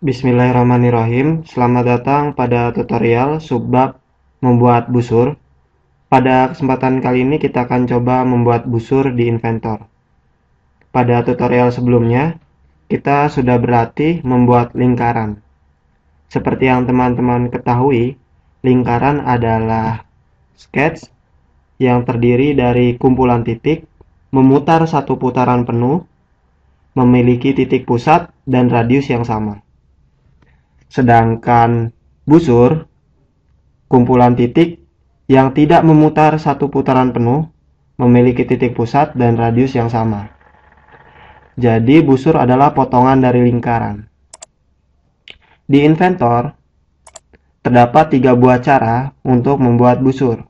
Bismillahirrahmanirrahim. Selamat datang pada tutorial subbab membuat busur. Pada kesempatan kali ini kita akan coba membuat busur di Inventor. Pada tutorial sebelumnya, kita sudah berlatih membuat lingkaran. Seperti yang teman-teman ketahui, lingkaran adalah sketch yang terdiri dari kumpulan titik, memutar satu putaran penuh, memiliki titik pusat dan radius yang sama. Sedangkan busur, kumpulan titik yang tidak memutar satu putaran penuh, memiliki titik pusat dan radius yang sama. Jadi busur adalah potongan dari lingkaran. Di Inventor, terdapat 3 buah cara untuk membuat busur.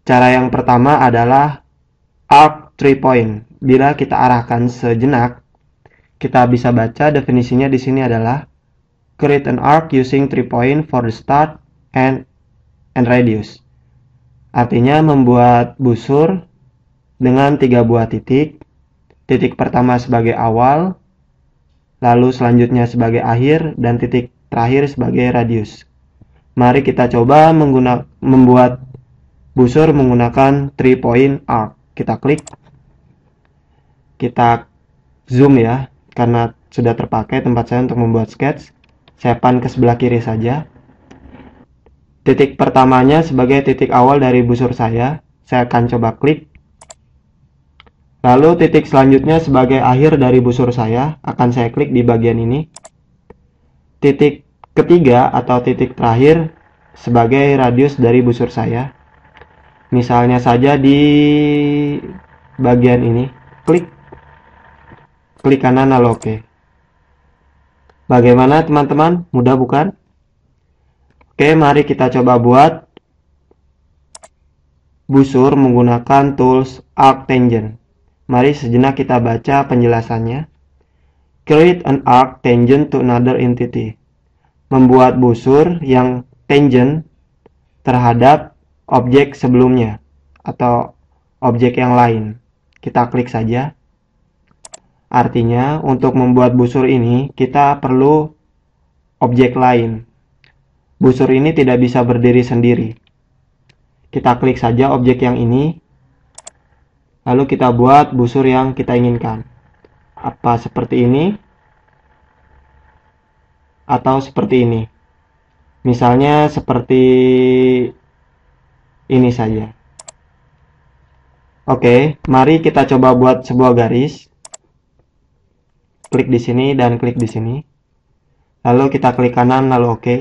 Cara yang pertama adalah arc 3 point. Bila kita arahkan sejenak, kita bisa baca definisinya di sini adalah create an arc using 3 point for the start and radius. Artinya membuat busur dengan 3 buah titik. Titik pertama sebagai awal, lalu selanjutnya sebagai akhir, dan titik terakhir sebagai radius. Mari kita coba membuat busur menggunakan 3 point arc. Kita klik, kita zoom ya, karena sudah terpakai tempat saya untuk membuat sketch. Saya pan ke sebelah kiri saja. Titik pertamanya sebagai titik awal dari busur saya akan coba klik. Lalu titik selanjutnya sebagai akhir dari busur saya akan saya klik di bagian ini. Titik ketiga atau titik terakhir sebagai radius dari busur saya. Misalnya saja di bagian ini, klik kanan lalu oke. Bagaimana teman-teman? Mudah bukan? Oke, mari kita coba buat busur menggunakan tools arc tangent. Mari sejenak kita baca penjelasannya. Create an arc tangent to another entity. Membuat busur yang tangent terhadap objek sebelumnya atau objek yang lain. Kita klik saja. Artinya, untuk membuat busur ini, kita perlu objek lain. Busur ini tidak bisa berdiri sendiri. Kita klik saja objek yang ini, lalu kita buat busur yang kita inginkan. Apa seperti ini? Atau seperti ini? Misalnya seperti ini saja. Oke, mari kita coba buat sebuah garis. Klik di sini dan klik di sini. Lalu kita klik kanan lalu oke.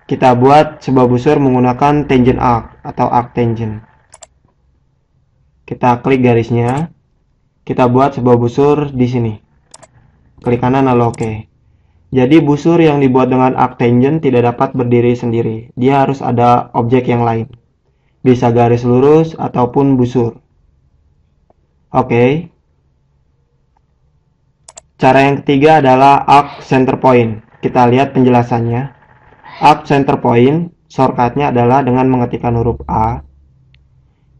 Kita buat sebuah busur menggunakan tangent arc atau arc tangent. Kita klik garisnya. Kita buat sebuah busur di sini. Klik kanan lalu oke. Jadi busur yang dibuat dengan arc tangent tidak dapat berdiri sendiri. Dia harus ada objek yang lain. Bisa garis lurus ataupun busur. Oke. Cara yang ketiga adalah arc center point. Kita lihat penjelasannya. Arc center point, shortcutnya adalah dengan mengetikkan huruf A.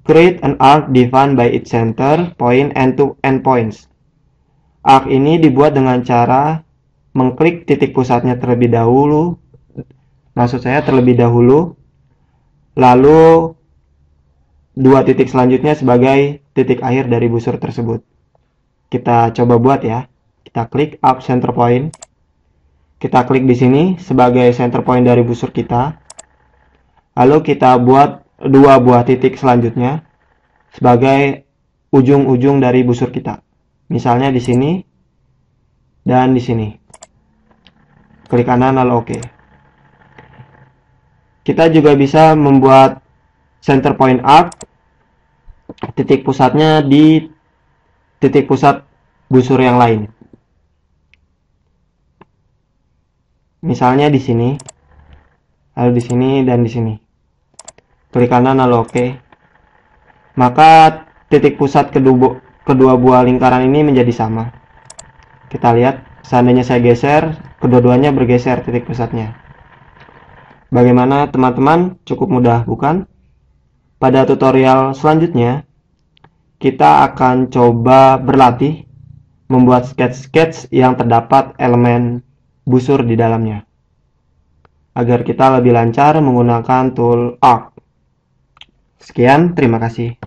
Create an arc defined by its center, point, and two endpoints. Arc ini dibuat dengan cara mengklik titik pusatnya terlebih dahulu. Maksud saya terlebih dahulu. Lalu dua titik selanjutnya sebagai titik akhir dari busur tersebut. Kita coba buat ya. Kita klik arc center point. Kita klik di sini sebagai center point dari busur kita. Lalu kita buat dua buah titik selanjutnya sebagai ujung-ujung dari busur kita. Misalnya di sini dan di sini. Klik kanan lalu oke. Kita juga bisa membuat center point arc. Titik pusatnya di titik pusat busur yang lain. Misalnya di sini, lalu di sini dan di sini. Klik kanan lalu oke. Maka titik pusat kedua buah lingkaran ini menjadi sama. Kita lihat, seandainya saya geser, kedua-duanya bergeser titik pusatnya. Bagaimana teman-teman? Cukup mudah bukan? Pada tutorial selanjutnya, kita akan coba berlatih membuat sketch-sketch yang terdapat elemen busur di dalamnya, agar kita lebih lancar menggunakan tool arc. Sekian, terima kasih.